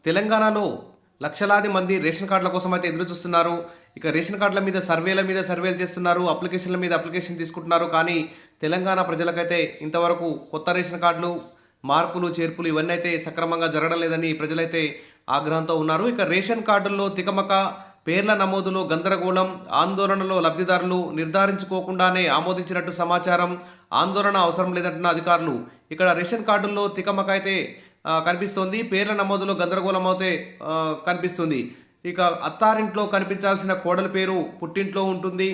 తెలంగాణలో లక్షలాది మంది రేషన్ కార్డుల కోసం అయితే ఎదురు చూస్తున్నారు. ఇక రేషన్ కార్డుల మీద సర్వేలు చేస్తున్నారు. అప్లికేషన్ల మీద అప్లికేషన్ తీసుకుంటున్నారు. కానీ తెలంగాణ ప్రజలకైతే ఇంతవరకు కొత్త రేషన్ కార్డులు మార్పులు చేర్పులు ఇవన్నీ అయితే సక్రమంగా జరగడం లేదని ప్రజలైతే ఆగ్రహంతో ఉన్నారు. ఇక రేషన్ కార్డుల్లో తికమక, పేర్ల నమోదులో గందరగోళం, ఆందోళనలో లబ్ధిదారులు నిర్ధారించుకోకుండానే ఆమోదించినట్టు సమాచారం. ఆందోళన అవసరం లేదంటున్న అధికారులు. ఇక్కడ రేషన్ కార్డుల్లో తికమక అయితే కనిపిస్తోంది. పేర్ల నమోదులో గందరగోళం అయితే కనిపిస్తుంది. ఇక అత్తారింట్లో కనిపించాల్సిన కోడలి పేరు పుట్టింట్లో ఉంటుంది.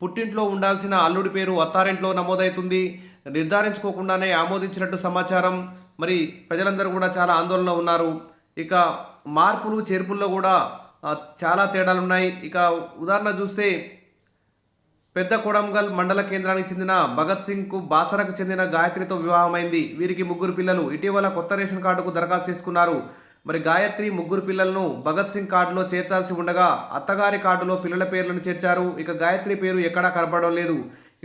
పుట్టింట్లో ఉండాల్సిన అల్లుడి పేరు అత్తారింట్లో నమోదవుతుంది. నిర్ధారించుకోకుండానే ఆమోదించినట్టు సమాచారం. మరి ప్రజలందరూ కూడా చాలా ఆందోళనలో ఉన్నారు. ఇక మార్పులు చేర్పుల్లో కూడా చాలా తేడాలున్నాయి. ఇక ఉదాహరణ చూస్తే పెద్ద కొడంగల్ మండల కేంద్రానికి చెందిన భగత్ సింగ్కు బాసరకు చెందిన గాయత్రితో వివాహమైంది. వీరికి 3 పిల్లలు. ఇటీవల కొత్త రేషన్ కార్డుకు దరఖాస్తు చేసుకున్నారు. మరి గాయత్రి 3 పిల్లలను భగత్ సింగ్ కార్డులో చేర్చాల్సి ఉండగా అత్తగారి కార్డులో పిల్లల పేర్లను చేర్చారు. ఇక గాయత్రి పేరు ఎక్కడా కనపడడం లేదు.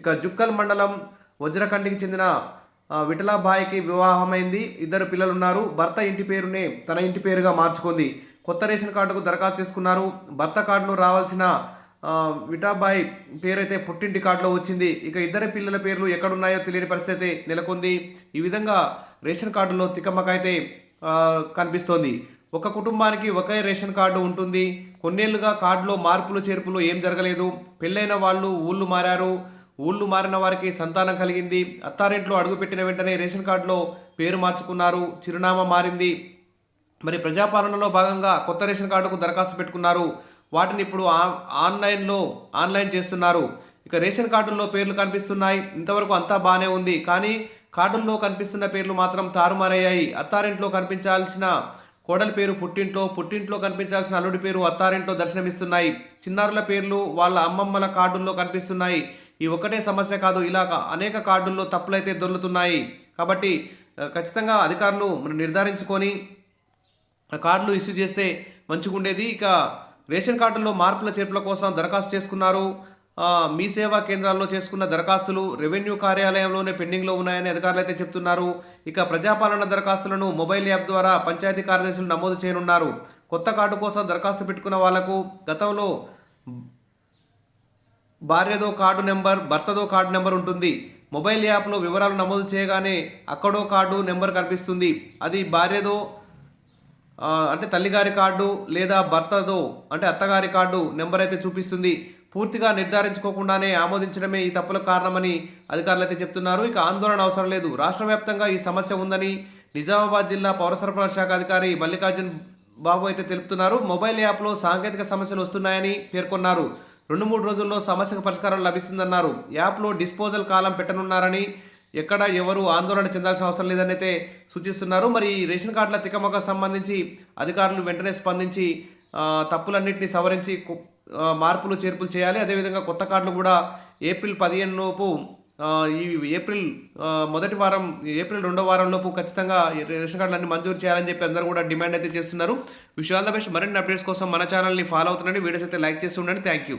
ఇక జుక్కల్ మండలం వజ్రకండికి చెందిన విఠలాబాయికి వివాహమైంది. 2 పిల్లలున్నారు. భర్త ఇంటి పేరునే తన ఇంటి పేరుగా మార్చుకుంది. కొత్త రేషన్ కార్డుకు దరఖాస్తు చేసుకున్నారు. భర్త కార్డులో రావాల్సిన విఠాబాయి పేరైతే పుట్టింటి కార్డులో వచ్చింది. ఇక 2 పిల్లల పేర్లు ఎక్కడున్నాయో తెలియని పరిస్థితి నెలకొంది. ఈ విధంగా రేషన్ కార్డులో తికమక అయితే కనిపిస్తోంది. ఒక కుటుంబానికి ఒకే రేషన్ కార్డు ఉంటుంది. కొన్నేళ్లుగా కార్డులో మార్పులు చేర్పులు ఏం జరగలేదు. పెళ్ళైన వాళ్ళు ఊళ్ళు మారారు. ఊళ్ళు మారిన వారికి సంతానం కలిగింది. అత్తారింట్లో అడుగుపెట్టిన వెంటనే రేషన్ కార్డులో పేరు మార్చుకున్నారు. చిరునామా మారింది. మరి ప్రజాపాలనలో భాగంగా కొత్త రేషన్ కార్డుకు దరఖాస్తు పెట్టుకున్నారు. వాటిని ఇప్పుడు ఆన్లైన్ చేస్తున్నారు. ఇక రేషన్ కార్డుల్లో పేర్లు కనిపిస్తున్నాయి. ఇంతవరకు అంతా బాగానే ఉంది. కానీ కార్డుల్లో కనిపిస్తున్న పేర్లు మాత్రం తారుమారయ్యాయి. అత్తారింట్లో కనిపించాల్సిన కోడలి పేరు పుట్టింట్లో, పుట్టింట్లో కనిపించాల్సిన అల్లుడి పేరు అత్తారింట్లో దర్శనమిస్తున్నాయి. చిన్నారుల పేర్లు వాళ్ళ అమ్మమ్మల కార్డుల్లో కనిపిస్తున్నాయి. ఈ ఒక్కటే సమస్య కాదు, ఇలా అనేక కార్డుల్లో తప్పులైతే దొర్లుతున్నాయి. కాబట్టి ఖచ్చితంగా అధికారులు నిర్ధారించుకొని కార్డులు ఇష్యూ చేస్తే మంచిగా ఉండేది. ఇక రేషన్ కార్డుల్లో మార్పుల చేర్పుల కోసం దరఖాస్తు చేసుకున్నారు. మీ సేవా కేంద్రాల్లో చేసుకున్న దరఖాస్తులు రెవెన్యూ కార్యాలయంలోనే పెండింగ్లో ఉన్నాయని అధికారులు అయితే చెప్తున్నారు. ఇక ప్రజాపాలన దరఖాస్తులను మొబైల్ యాప్ ద్వారా పంచాయతీ కార్యదర్శులు నమోదు చేయనున్నారు. కొత్త కార్డు కోసం దరఖాస్తు పెట్టుకున్న వాళ్లకు గతంలో భార్యదో కార్డు నెంబర్, భర్తదో కార్డు నెంబర్ ఉంటుంది. మొబైల్ యాప్లో వివరాలు నమోదు చేయగానే అక్కడో కార్డు నెంబర్ కనిపిస్తుంది. అది భార్యదో అంటే తల్లిగారి కార్డు, లేదా భర్తదో అంటే అత్తగారి కార్డు నెంబర్ అయితే చూపిస్తుంది. పూర్తిగా నిర్ధారించుకోకుండానే ఆమోదించడమే ఈ తప్పులకు కారణమని అధికారులు అయితే చెప్తున్నారు. ఇక ఆందోళన అవసరం లేదు. రాష్ట్ర వ్యాప్తంగా ఈ సమస్య ఉందని నిజామాబాద్ జిల్లా పౌర సరఫరాల శాఖ అధికారి మల్లికార్జున్ బాబు అయితే తెలుపుతున్నారు. మొబైల్ యాప్లో సాంకేతిక సమస్యలు వస్తున్నాయని పేర్కొన్నారు. 2-3 రోజుల్లో సమస్యకు పరిష్కారం లభిస్తుందన్నారు. యాప్లో డిస్పోజల్ కాలం పెట్టనున్నారని, ఎక్కడ ఎవరు ఆందోళన చెందాల్సిన అవసరం లేదని అయితే సూచిస్తున్నారు. మరి రేషన్ కార్డుల తికమక సంబంధించి అధికారులు వెంటనే స్పందించి తప్పులన్నింటినీ సవరించి మార్పులు చేర్పులు చేయాలి. అదేవిధంగా కొత్త కార్డులు కూడా ఏప్రిల్ 15 లోపు ఈ ఏప్రిల్ రెండో వారం లోపు ఖచ్చితంగా రేషన్ కార్డులన్నీ మంజూరు చేయాలని చెప్పి అందరూ కూడా డిమాండ్ అయితే చేస్తున్నారు. Wish all the best. మరిన్ని అప్డేట్స్ కోసం మన ఛానల్ని ఫాలో అవుతుండండి. వీడియోస్ అయితే లైక్ చేసి ఉండండి. Thank you.